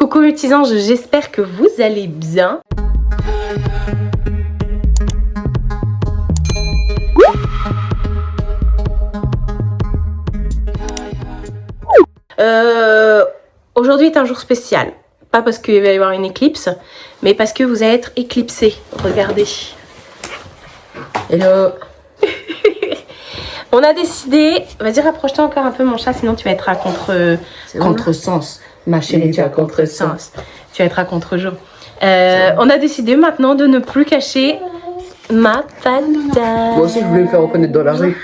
Coucou mes petits anges, j'espère que vous allez bien. Aujourd'hui est un jour spécial. Pas parce qu'il va y avoir une éclipse, mais parce que vous allez être éclipsés. Regardez. Hello. On a décidé... Vas-y, rapproche-toi encore un peu mon chat, sinon tu vas être à contresens. Ma chérie, tu as contresens. Tu vas être à contre-jour. On a décidé maintenant de ne plus cacher ma patate. Moi aussi, je voulais me faire reconnaître dans la rue.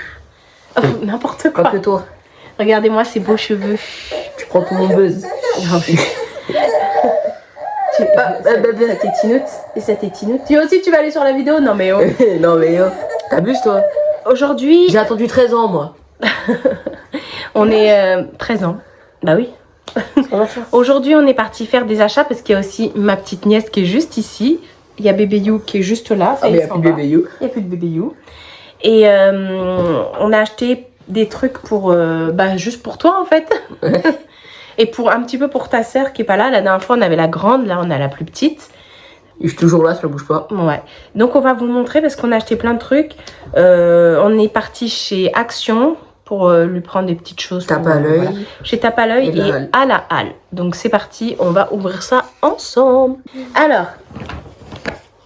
Oh, n'importe quoi. Pas que toi. Regardez-moi ces beaux cheveux. Tu prends tout mon buzz. Ça t'étinoute. Tu aussi, tu vas aller sur la vidéo? Non mais oh. Non mais yo, t'abuses toi. Aujourd'hui... J'ai attendu 13 ans moi. On est 13 ans. Bah oui. Aujourd'hui, on est parti faire des achats parce qu'il y a aussi ma petite nièce qui est juste ici. Il y a bébé You qui est juste là. Ah mais il n'y a plus de bébé You. Il n'y a plus de bébé You. Et on a acheté des trucs pour... juste pour toi en fait. Et pour un petit peu pour ta sœur qui est pas là. La dernière fois, on avait la grande. Là, on a la plus petite. Je suis toujours là, ça ne bouge pas. Ouais. Donc, on va vous montrer parce qu'on a acheté plein de trucs. On est parti chez Action pour lui prendre des petites choses. Tape à l'œil. Voilà. Chez Tape à l'œil et à la halle. Donc, c'est parti. On va ouvrir ça ensemble. Alors,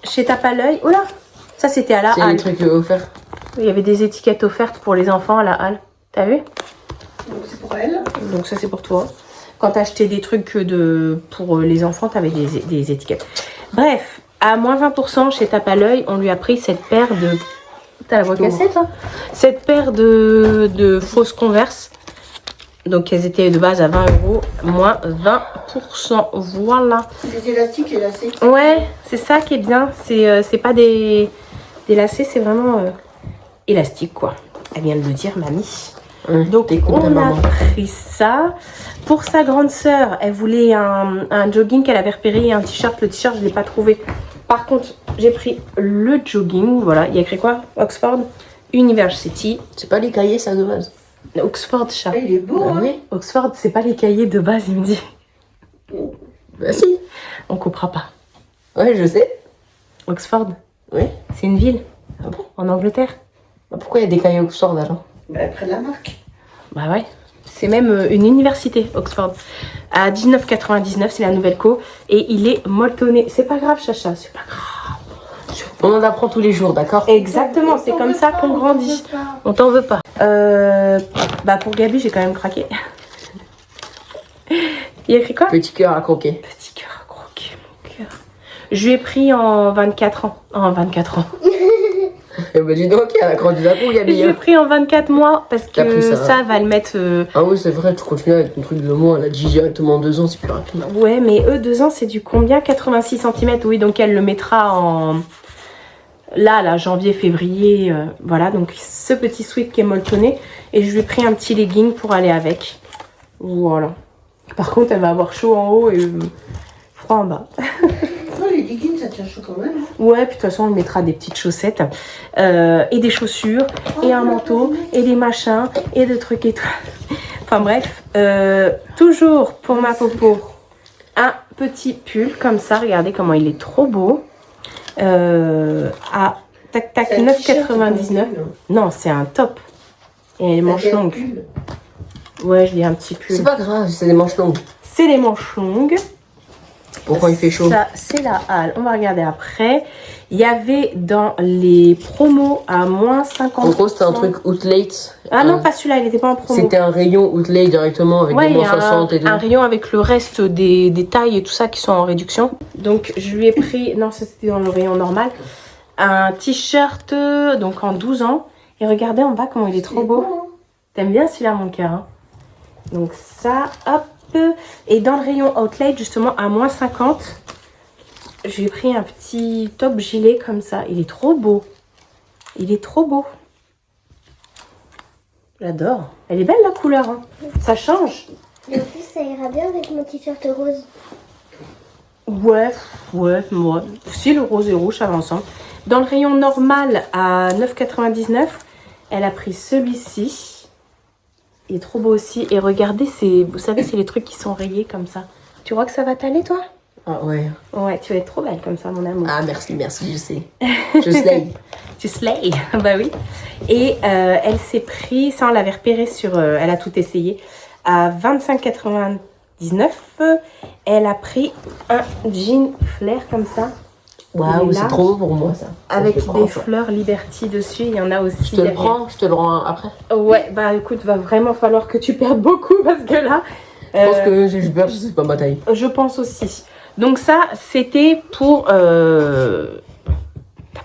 chez Tape à l'œil. Oula, ça, c'était à la halle. C'est les trucs offerts. Il y avait des étiquettes offertes pour les enfants à la halle. T'as vu? Donc, c'est pour elle. Donc, ça, c'est pour toi. Quand tu achetais des trucs pour les enfants, tu avais des étiquettes. Bref, à moins 20% chez Tape à l'œil, on lui a pris cette paire de... T'as la voix cassée, toi? Cette paire de fausses Converse. Donc, elles étaient de base à 20 €, moins 20%. Voilà. Des élastiques et lacets. Ouais, c'est ça qui est bien. C'est pas des lacets, c'est vraiment élastique, quoi. Elle vient de le dire, mamie. Donc on a pris ça. Pour sa grande sœur, elle voulait un jogging qu'elle avait repéré et un t-shirt. Le t-shirt, je ne l'ai pas trouvé. Par contre, j'ai pris le jogging. Voilà, il y a écrit quoi? Oxford University. C'est pas les cahiers ça de base. Oxford, chat. Il est beau, hein? Oui, Oxford, c'est pas les cahiers de base, il me dit. Bah si. On coupera pas. Ouais, je sais. Oxford? Oui. C'est une ville. Ah bon? En Angleterre. Bah pourquoi il y a des cahiers Oxford alors? Bah, après la marque. Bah ouais. C'est même une université, Oxford. À 19,99, c'est la nouvelle co. Et il est molletonné. C'est pas grave, Chacha, c'est pas grave. On en apprend tous les jours, d'accord? Exactement, c'est comme ça qu'on grandit. On t'en veut pas. Pour Gabi, j'ai quand même craqué. Il y a écrit quoi? Petit cœur à croquer. Petit cœur à croquer, mon cœur. Je lui ai pris en 24 ans. En 24 ans. Eh ben dis donc, elle a grandi d'un coup, Gabi. Je l'ai pris en 24 mois parce que ça va le mettre... Ah oui, c'est vrai, tu continues avec ton truc de mois. Elle a dit directement 2 ans, c'est plus rapide. Ouais, mais eux, 2 ans, c'est du combien? 86 cm. Oui, donc elle le mettra en... Là, janvier, février. Voilà, donc ce petit sweat qui est molletonné. Et je lui ai pris un petit legging pour aller avec. Voilà. Par contre, elle va avoir chaud en haut et froid en bas. Les leggings, ça tient chaud quand même. Ouais, puis de toute façon, on mettra des petites chaussettes et des chaussures et un manteau et des machins et des trucs et tout. Enfin bref, toujours pour ma popo, un petit pull comme ça. Regardez comment il est trop beau. À tac tac 9,99. Non, c'est un top. Et les manches longues. Ouais, je dis un petit pull. C'est pas grave, c'est des manches longues. C'est les manches longues. Pourquoi il fait chaud? Ça, c'est la halle. On va regarder après. Il y avait dans les promos à moins 50%. En gros, c'était un truc outlet. Ah non, pas celui-là, il n'était pas en promo. C'était un rayon outlet directement avec des moins 60 et tout. Un rayon avec le reste des tailles et tout ça qui sont en réduction. Donc, je lui ai pris... Non, ça c'était dans le rayon normal. Un t-shirt, donc en 12 ans. Et regardez en bas comment il est trop beau. T'aimes bien celui-là, mon cœur, hein? Donc ça, hop. Et dans le rayon outlet, justement, à moins 50, j'ai pris un petit top gilet comme ça. Il est trop beau. Il est trop beau. J'adore. Elle est belle la couleur, hein. Ça change. Et en plus, ça ira bien avec mon t-shirt rose. Ouais. Si, le rose et rouge, ça va ensemble. Dans le rayon normal, à 9,99, elle a pris celui-ci. Il est trop beau aussi. Et regardez, vous savez, c'est les trucs qui sont rayés comme ça. Tu crois que ça va t'aller, toi? Ah ouais. Ouais, tu vas être trop belle comme ça, mon amour. Ah merci, je sais. Je slay. Tu slay. Bah oui. Et elle s'est pris, ça on l'avait repéré sur, elle a tout essayé, à 25,99. Elle a pris un jean flair comme ça. Waouh, c'est trop beau pour moi ça. Avec Je le prends, des ça. fleurs Liberty dessus. Il y en a aussi. Je te le derrière. prends, je te le rends après. Ouais, bah écoute, va vraiment falloir que tu perdes beaucoup parce que là. Je pense que j'ai peur, c'est pas ma taille. Je pense aussi. Donc ça, c'était pour... T'as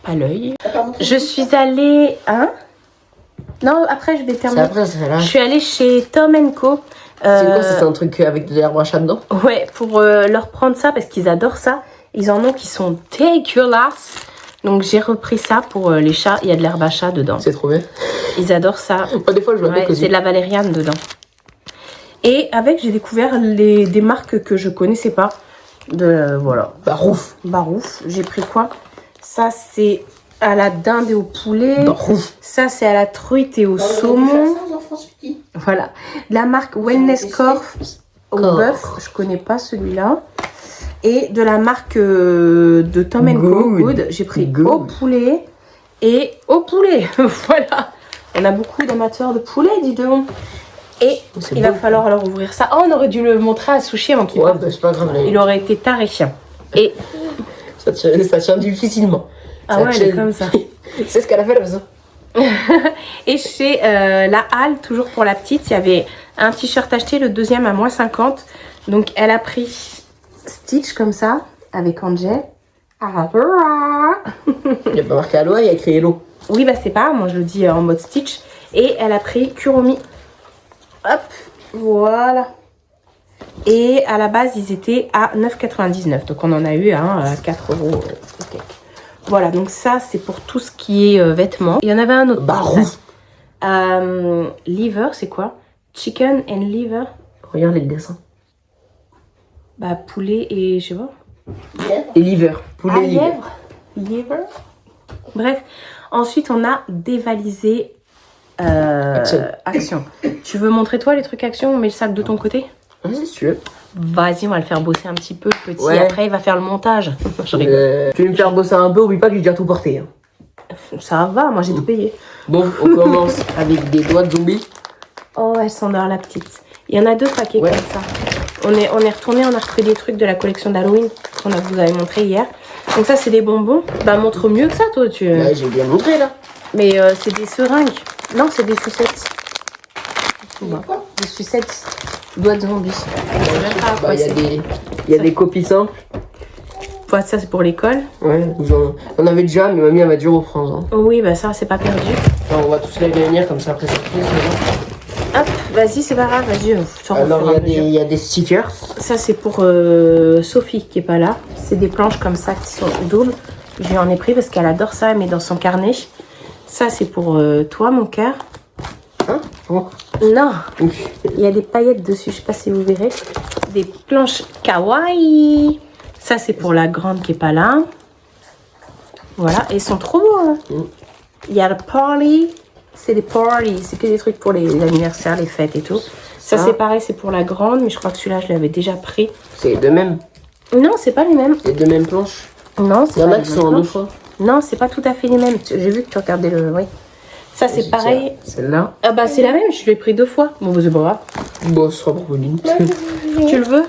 pas l'œil. T'as pas montré Je suis allée... Hein? Non, après je vais C'est terminer. après, c'est là. Je suis allée chez Tom Co. C'est quoi, c'est un truc avec de l'herbe à chat dedans? Ouais, pour leur prendre ça parce qu'ils adorent ça. Ils en ont qui sont dégueulasses. Donc j'ai repris ça pour les chats. Il y a de l'herbe à chat dedans. C'est trop bien. Ils adorent ça. Moi, des fois, je vois Ouais, avec c'est de la valériane dedans. Et avec, j'ai découvert des marques que je connaissais pas. Voilà. Barouf. Barouf. J'ai pris quoi? Ça, c'est à la dinde et au poulet. Barouf. Ça, c'est à la truite et au ça saumon. aux enfants petits. Voilà. La marque Wellness Corp au Corp. bœuf. Je connais pas celui-là. Et de la marque de Tom Co. Good. Good. J'ai pris Good. au poulet et au poulet. Voilà. On a beaucoup d'amateurs de poulet, dis donc. Et C'est il beau. va falloir leur ouvrir ça. Oh, on aurait dû le montrer à Sushi avant qu'il Ouais, parte. bah c'est pas grave. Il aurait été taré. Et Ça tient difficilement. ah Ça ouais, elle est tient- comme ça. C'est ce qu'elle a fait là, ça. Et chez la Halle, toujours pour la petite, il y avait un t-shirt acheté, le deuxième à moins 50. Donc elle a pris Stitch comme ça, avec Angel. Ah, Il n'y a pas marqué Aloha, il y a écrit Hello. oui, bah c'est pas, moi je le dis en mode Stitch. Et elle a pris Kuromi. Hop, voilà. Et à la base, ils étaient à 9,99. Donc on en a eu à 4 €. Ok. Voilà, donc ça c'est pour tout ce qui est vêtements. Il y en avait un autre. Barouf. Liver, c'est quoi? Chicken and liver. Regarde les dessins. Bah poulet et je sais pas. Et liver. Poulet Ah, liver. lièvre. Liver. Bref, ensuite on a dévalisé Action. Tu veux montrer toi les trucs Action? On met le sac de ton côté? Vas-y, si tu veux. Vas-y, on va le faire bosser un petit peu, le petit. Ouais. Après, il va faire le montage. Je rigole. Tu veux me faire bosser un peu, oublie pas que j'ai déjà tout porté. Hein. Ça va, moi j'ai tout payé. Bon, on commence avec des doigts de zombie. Oh, elle s'endort la petite. Il y en a 2 paquets Ouais. comme ça. On est retourné, on a repris des trucs de la collection d'Halloween qu'on vous avait montré hier. Donc ça, c'est des bonbons. Bah montre mieux que ça, toi. Ouais, j'ai bien montré là. Mais c'est des seringues. Non, c'est des sucettes. Bon, Quoi des sucettes. Doigts de zombie. Je sais même pas à quoi Bah, il c'est. y a des copies simples. Voilà, ça c'est pour l'école. Ouais, on avait déjà, mais mamie elle m'a dû reprendre. Hein. Oui, bah ça c'est pas perdu. Enfin, on va tous les réunir comme ça après cette prise. Hop, vas-y, c'est pas grave, vas-y. je t'en Alors referai un il y a des stickers. Ça c'est pour Sophie qui est pas là. C'est des planches comme ça qui sont doubles. Je lui en ai pris parce qu'elle adore ça, elle met dans son carnet. Ça c'est pour toi mon cœur. Hein? Bon. Non, il y a des paillettes dessus, je sais pas si vous verrez. Des planches kawaii. Ça c'est pour la grande qui est pas là. Voilà, et ils sont trop beaux. Hein. Il y a le party. C'est des parties, c'est que des trucs pour les anniversaires, les fêtes et tout. Ça c'est pareil, c'est pour la grande, mais je crois que celui-là je l'avais déjà pris. C'est les deux mêmes. Non, c'est pas les mêmes. Les deux mêmes planches. Non, Il c'est y en pas a les qui mêmes sont en deux planches. fois. Non, c'est pas tout à fait les mêmes. J'ai vu que tu regardais le. Oui. Ça c'est pareil. Celle-là. Ah bah c'est la même, je l'ai pris 2 fois. Bon, c'est pas grave. Bon, ce sera pour Pauline. Tu le veux?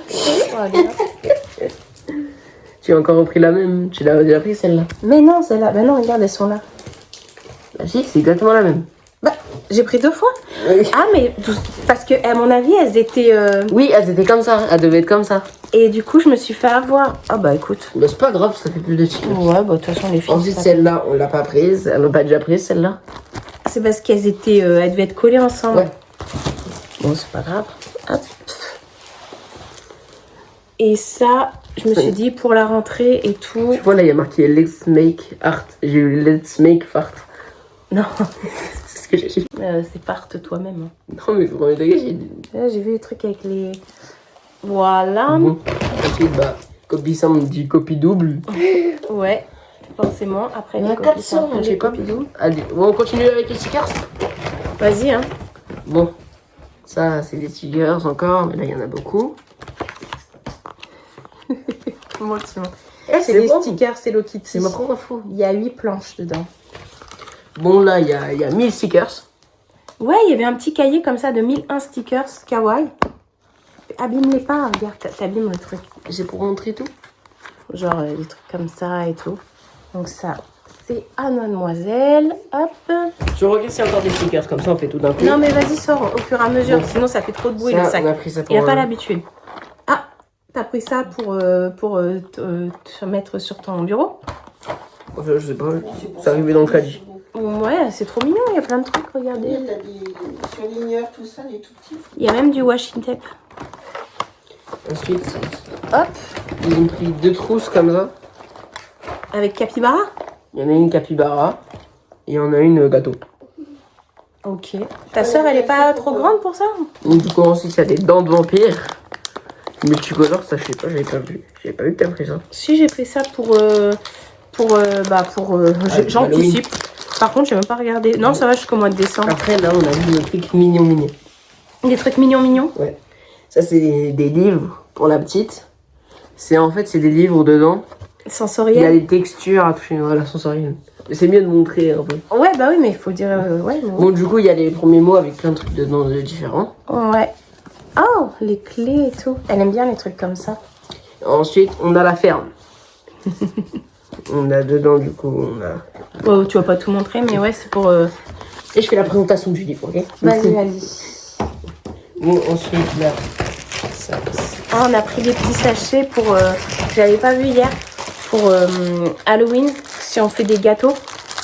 Tu as encore repris la même. Tu l'as déjà pris celle-là. Mais non, celle-là. Bah non, regarde, elles sont là. Bah si, c'est exactement la même. Bah, j'ai pris 2 fois. Oui. Ah, mais parce que, à mon avis, elles étaient. Oui, elles étaient comme ça. Elles devaient être comme ça. Et du coup, je me suis fait avoir. Ah, bah écoute. Bah c'est pas grave, ça fait plus de stickers. Ouais, bah de toute façon, les filles. Ensuite, ça- celle-là, on l'a pas prise. Elles l'ont pas déjà prise, celle-là. C'est parce qu'elles étaient. Elles devaient être collées ensemble. Ouais. Bon, c'est pas grave. Hop. Et ça, je me suis dit, pour la rentrée et tout. Tu vois, là, il y a marqué Let's Make Art. J'ai eu Let's Make Fart. Non, C'est ce que j'ai dit. c'est parte toi-même. Hein. Non, mais vraiment, j'ai dit. Là, j'ai vu les trucs avec les. Voilà. Bon. Ensuite, bah, copie simple dit copie double. Ouais, forcément. Après, Il y en a les copies 400, simples, je sais les pas. copies doubles. Allez, bon, on continue avec les stickers. Vas-y, hein. Bon, ça, c'est des stickers encore, mais là, il y en a beaucoup. Comment tu vois? Eh, C'est des bon. stickers Hello Kitty. C'est ma première fois. Il y a 8 planches dedans. Bon, là, il y a 1000 stickers. Ouais, il y avait un petit cahier comme ça de 1001 stickers kawaii. Abîme-les pas, regarde, t'abîmes le truc. C'est pour rentrer tout. Genre des trucs comme ça et tout. Donc ça, c'est à mademoiselle. Hop. Je regarde s'il y a encore des stickers, comme ça on fait tout d'un coup. Non mais vas-y, sors au fur et à mesure, Bon. sinon ça fait trop de bruit Ça, le sac. on a pris ça pour Il n'a pas un- l'habitude. Ah, t'as pris ça pour te mettre sur ton bureau? Je sais pas, c'est arrivé dans le caddie. Ouais, c'est trop mignon, il y a plein de trucs, regardez. Il y a des surligneurs, tout ça, des tout petits. Il y a même du washi tape. Ensuite, Hop, ils ont pris 2 trousses comme ça. avec capybara. Il y en a une capybara et il y en a une gâteau. Ok. Ta soeur, elle est pas trop grande pour ça? Donc, du coup, ensuite, il y a des dents de vampire. Multicolore, ça, je sais pas, j'avais pas vu. J'avais pas vu que t'as pris ça. Si, j'ai pris ça j'anticipe. Par contre, j'ai même pas regardé. Non, ça va jusqu'au mois de décembre. Après, là, on a vu le truc mignon. Des trucs mignons. Ouais. Ça, c'est des livres pour la petite. En fait, c'est des livres dedans. Il y a Sensoriel. des textures à toucher, voilà, sensorielles. Mais c'est mieux de montrer un peu. Ouais, bah oui, mais il faut dire... ouais, non. Bon, du coup, il y a les premiers mots avec plein de trucs dedans différents. Ouais. Oh, les clés et tout. Elle aime bien les trucs comme ça. Ensuite, on a la ferme. On a dedans, du coup, on a... Oh, tu vas pas tout montrer, mais ouais, c'est pour... Et je fais la présentation du livre, ok? Vas-y. Bon, ensuite, là, ça... Ah, on a pris des petits sachets pour... je l'avais pas vu hier. Pour Halloween, si on fait des gâteaux.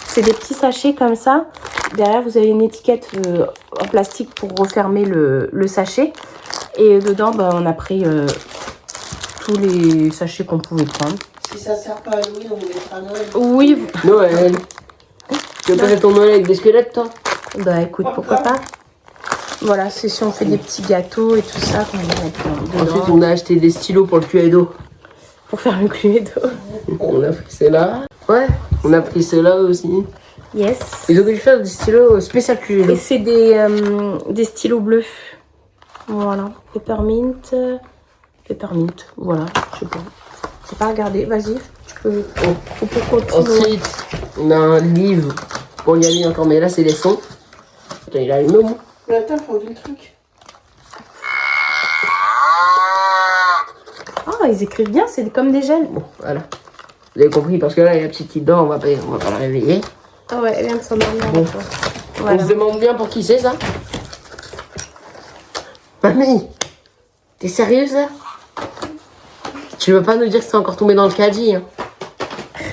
C'est des petits sachets comme ça. Derrière, vous avez une étiquette en plastique pour refermer le sachet. Et dedans, bah, on a pris tous les sachets qu'on pouvait prendre. Si ça sert pas à Halloween, on les mettra à Noël. Oui, Noël. Tu veux passer ton Noël avec des squelettes, toi? bah écoute, pourquoi pas. Voilà, c'est si on fait des petits gâteaux et tout ça qu'on va mettre dedans. Ensuite, on a acheté des stylos pour le Cluedo. Pour faire le Cluedo. On a pris ceux-là. Ouais, on a pris ceux-là aussi. Yes. Ils ont dû faire des stylos spécial Cluedo. Et c'est des stylos bleus. Voilà. Peppermint. Voilà. Je sais pas. J'ai pas regardé. Vas-y. Tu peux. On peut continuer. Ensuite, on a un livre pour y aller encore, mais là, c'est les sons. Attends, il a une mot. Mais attends, faut ouvrir le truc. Ah, ils écrivent bien. C'est comme des gels. Bon, voilà. Vous avez compris, parce que là, il y a la petite qui dort, on va pas la réveiller. Ah ouais, elle vient de s'endormir. Bon. Voilà. On se demande bien pour qui c'est, ça? Mamie, t'es sérieuse, là? Tu veux pas nous dire que c'est encore tombé dans le caddie, hein?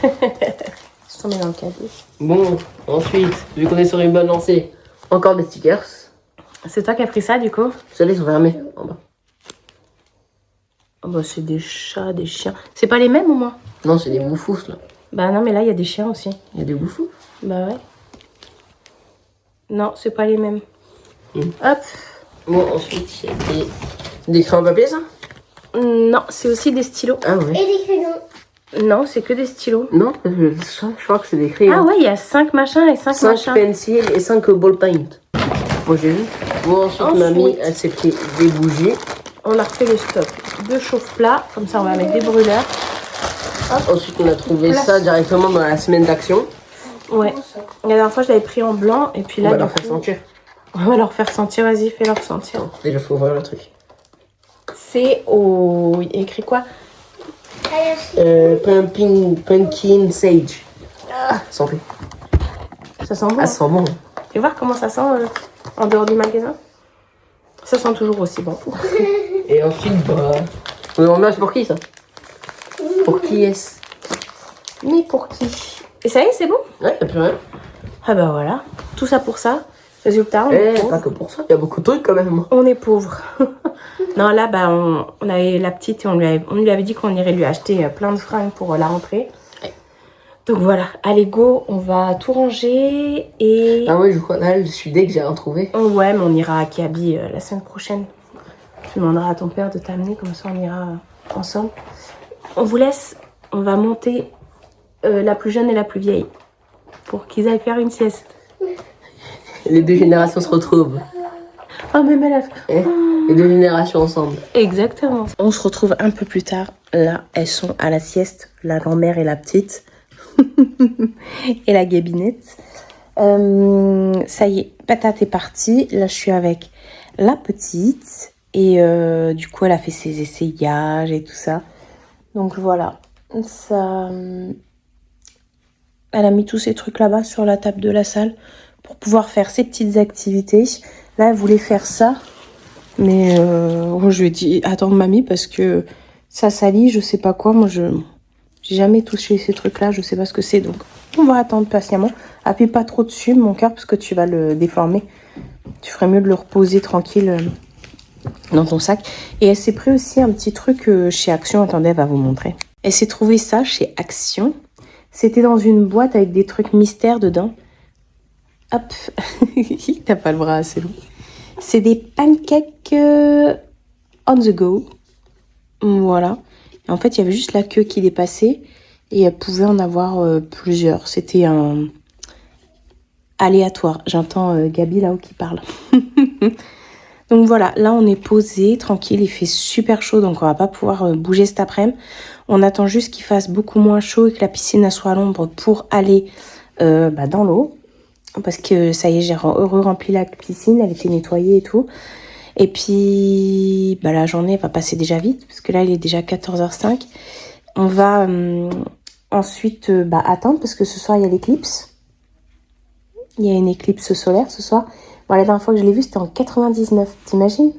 Je t'en mets dans le caddie. Bon, ensuite, vu qu'on est sur une bonne lancée, encore des stickers. C'est toi qui as pris ça, du coup? Ceux-là, ils sont fermés en bas. Oh bah, c'est des chats, des chiens. C'est pas les mêmes, au moins? Non, c'est des bouffous, là. Bah non, mais là, il y a des chiens aussi. Il y a des bouffous. Bah ouais. Non, c'est pas les mêmes. Mm. Hop. Bon, ensuite, il y a des crayons à papier, ça? Non, c'est aussi des stylos. Ah ouais. Et des crayons. Non, c'est que des stylos. Non, je crois que c'est des crayons. Ah ouais, il y a 5 machins et 5 5 machins. pencils et 5 ball paint. Moi, j'ai vu. Bon, ensuite, mamie, elle s'est pris des bougies. On a refait le stock de chauffe-plat. Comme ça, on va mettre des brûleurs. Ensuite, on a trouvé Place. ça directement dans la semaine d'action. Ouais. La dernière fois, je l'avais pris en blanc. Et puis là, On va du leur faire coup, sentir. on va leur faire sentir. Vas-y, fais-leur sentir. Non, déjà, faut ouvrir le truc. C'est au... Il y a écrit quoi? Pumpkin sage. Santé. Ça sent bon. Ah, Hein. ça sent bon. Tu veux voir comment ça sent en dehors du magasin? Ça sent toujours aussi bon. Et ensuite, bah... On demande bien, c'est pour qui, ça? Pour qui est-ce? Mais pour qui? Et ça y est, c'est bon? Ouais, y'a plus rien. Ah bah voilà. Tout ça pour ça. Résultat, on est pauvre. Pas que pour ça, il y a beaucoup de trucs quand même. On est pauvre. Non, là, bah, on avait la petite et on lui avait dit qu'on irait lui acheter plein de fringues pour la rentrée. Ouais. Donc voilà, allez go, on va tout ranger et... Ah ouais, je crois, là, je suis dès que j'ai rien trouvé. Oh, ouais, mais on ira à Kaby la semaine prochaine. Tu demanderas à ton père de t'amener, comme ça on ira ensemble. On vous laisse, on va monter la plus jeune et la plus vieille pour qu'ils aillent faire une sieste. Les deux générations se retrouvent. Oh, même elle a fait... Eh. Oh. Les deux générations ensemble. Exactement. On se retrouve un peu plus tard. Là, elles sont à la sieste, la grand-mère et la petite. Et la gabinette. Ça y est, patate est partie. Là, je suis avec la petite. Et du coup, elle a fait ses essayages et tout ça. Donc voilà. Ça... Elle a mis tous ces trucs là-bas sur la table de la salle pour pouvoir faire ses petites activités. Là, elle voulait faire ça. Mais je lui ai dit, attends mamie, parce que ça salit, je sais pas quoi. Moi, j'ai jamais touché ces trucs-là, je sais pas ce que c'est. Donc, on va attendre patiemment. Appuie pas trop dessus, mon cœur, parce que tu vas le déformer. Tu ferais mieux de le reposer tranquille dans ton sac. Et elle s'est pris aussi un petit truc chez Action. Attendez, elle va vous montrer. Elle s'est trouvé ça chez Action. C'était dans une boîte avec des trucs mystères dedans. Hop. T'as pas le bras assez long. C'est des pancakes on the go. Voilà. Et en fait, il y avait juste la queue qui dépassait. Et elle pouvait en avoir plusieurs. C'était un aléatoire. J'entends Gabi là-haut qui parle. Donc voilà, là on est posé, tranquille. Il fait super chaud, donc on va pas pouvoir bouger cet après-midi. On attend juste qu'il fasse beaucoup moins chaud et que la piscine soit à l'ombre pour aller dans l'eau. Parce que ça y est, j'ai rempli la piscine, elle était nettoyée et tout. Et puis, la journée va passer déjà vite, parce que là, il est déjà 14h05. On va ensuite attendre, parce que ce soir, il y a l'éclipse. Il y a une éclipse solaire ce soir. Bon, la dernière fois que je l'ai vue, c'était en 99. T'imagines?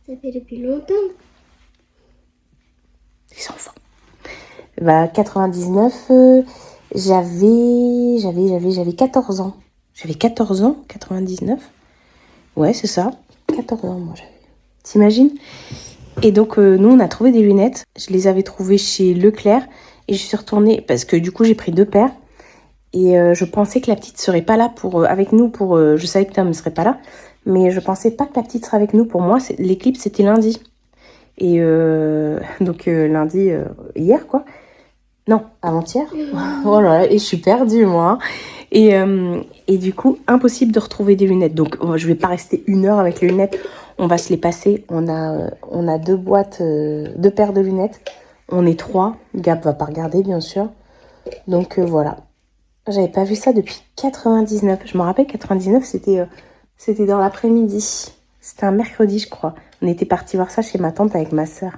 Ça fait depuis longtemps. Les enfants. 99... J'avais 14 ans. J'avais 14 ans, 99. Ouais, c'est ça. 14 ans, moi, j'avais. T'imagines? Et donc, nous, on a trouvé des lunettes. Je les avais trouvées chez Leclerc. Et je suis retournée, parce que du coup, j'ai pris 2 paires. Et je pensais que la petite serait pas là avec nous. Je savais que Tom ne serait pas là. Mais je pensais pas que la petite serait avec nous. Pour moi, l'éclipse, c'était lundi. Et donc, lundi, hier, quoi. Non, avant-hier. Oh là là, et je suis perdue, moi. Et du coup, impossible de retrouver des lunettes. Donc, je vais pas rester 1 heure avec les lunettes. On va se les passer. On a 2 boîtes, 2 paires de lunettes. On est 3. Gab va pas regarder, bien sûr. Donc, voilà. J'avais pas vu ça depuis 99. Je me rappelle, 99, c'était dans l'après-midi. C'était un mercredi, je crois. On était partis voir ça chez ma tante avec ma sœur.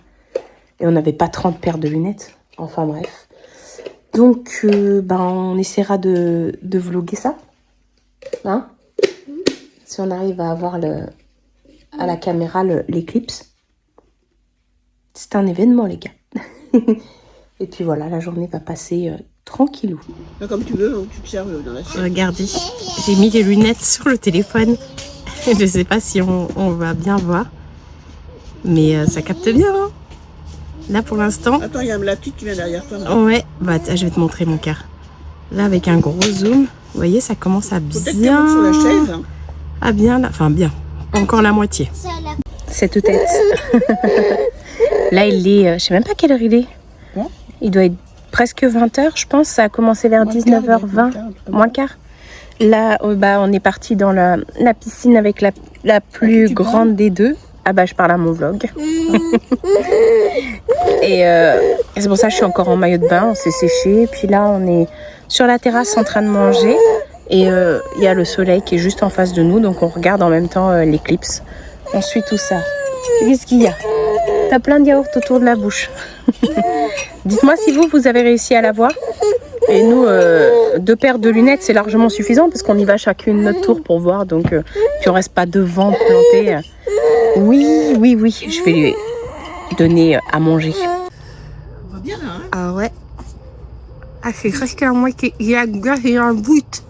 Et on n'avait pas 30 paires de lunettes. Enfin, bref. Donc, on essaiera de vlogger ça. Hein? Si on arrive à avoir à la caméra l'éclipse. C'est un événement, les gars. Et puis voilà, la journée va passer tranquillou. Comme tu veux, tu te serves dans la chaîne. Regardez, j'ai mis les lunettes sur le téléphone. Je sais pas si on va bien voir. Mais ça capte bien, hein? Là, pour l'instant... Attends, il y a la petite qui vient derrière toi. Ouais, je vais te montrer mon cœur. Là, avec un gros zoom, vous voyez, ça commence à bien... Peut-être qu'elle monte sur la chaise. Hein. Ah, bien, là. Enfin, bien. Encore la moitié. Cette tête. Là, il est... je sais même pas quelle heure il est. Ouais. Il doit être presque 20h, je pense. Ça a commencé vers 19h20. Moins quart. Là, on est parti dans la piscine avec la plus grande des deux. Ah je parle à mon vlog. Et c'est pour ça que je suis encore en maillot de bain, on s'est séché. Et puis là, on est sur la terrasse en train de manger. Et il y a le soleil qui est juste en face de nous. Donc on regarde en même temps l'éclipse. On suit tout ça. Qu'est-ce qu'il y a? T'as plein de yaourts autour de la bouche. Dites-moi si vous avez réussi à la voir. Et nous, 2 paires de lunettes, c'est largement suffisant. Parce qu'on y va chacune notre tour pour voir. Donc qu'on reste pas devant planté. Oui, je vais lui donner à manger. On va bien là, hein? Ah ouais. Ah, c'est presque à moi qu'il y a un bout.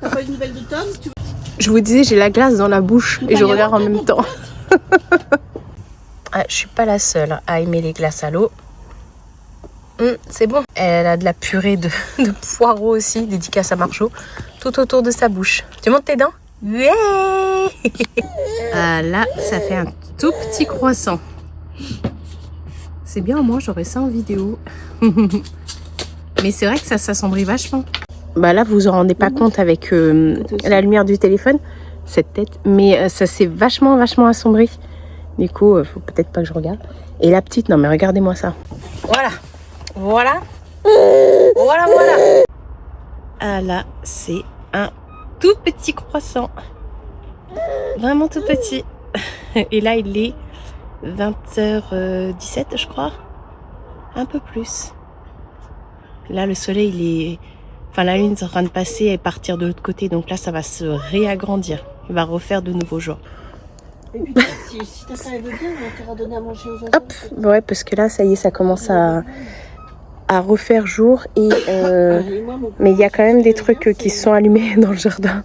T'as pas une nouvelle de Tom? Je vous disais, j'ai la glace dans la bouche et je regarde en même temps. Je suis pas la seule à aimer les glaces à l'eau. C'est bon. Elle a de la purée de poireaux aussi, dédicace à Marjo, tout autour de sa bouche. Tu montes tes dents? Ouais. Là, ça fait un tout petit croissant. C'est bien, moi j'aurais ça en vidéo. Mais c'est vrai que ça s'assombrit vachement. Là, vous vous en rendez pas compte avec la lumière du téléphone. cette tête. Mais ça s'est vachement assombri. Du coup, faut peut-être pas que je regarde. Et la petite, non mais regardez-moi ça. Voilà. Ah là, c'est un tout petit croissant. Vraiment tout petit. Et là, il est 20h17, je crois. Un peu plus. Là, le soleil, la lune est en train de passer et partir de l'autre côté. Donc là, ça va se réagrandir. Il va refaire de nouveaux jours. Et puis, si ta femme veut bien, on t'aura donné à manger aux oiseaux. Hop, ouais, parce que là, ça y est, ça commence à refaire jour. Mais il y a quand même des trucs qui se sont allumés dans le jardin.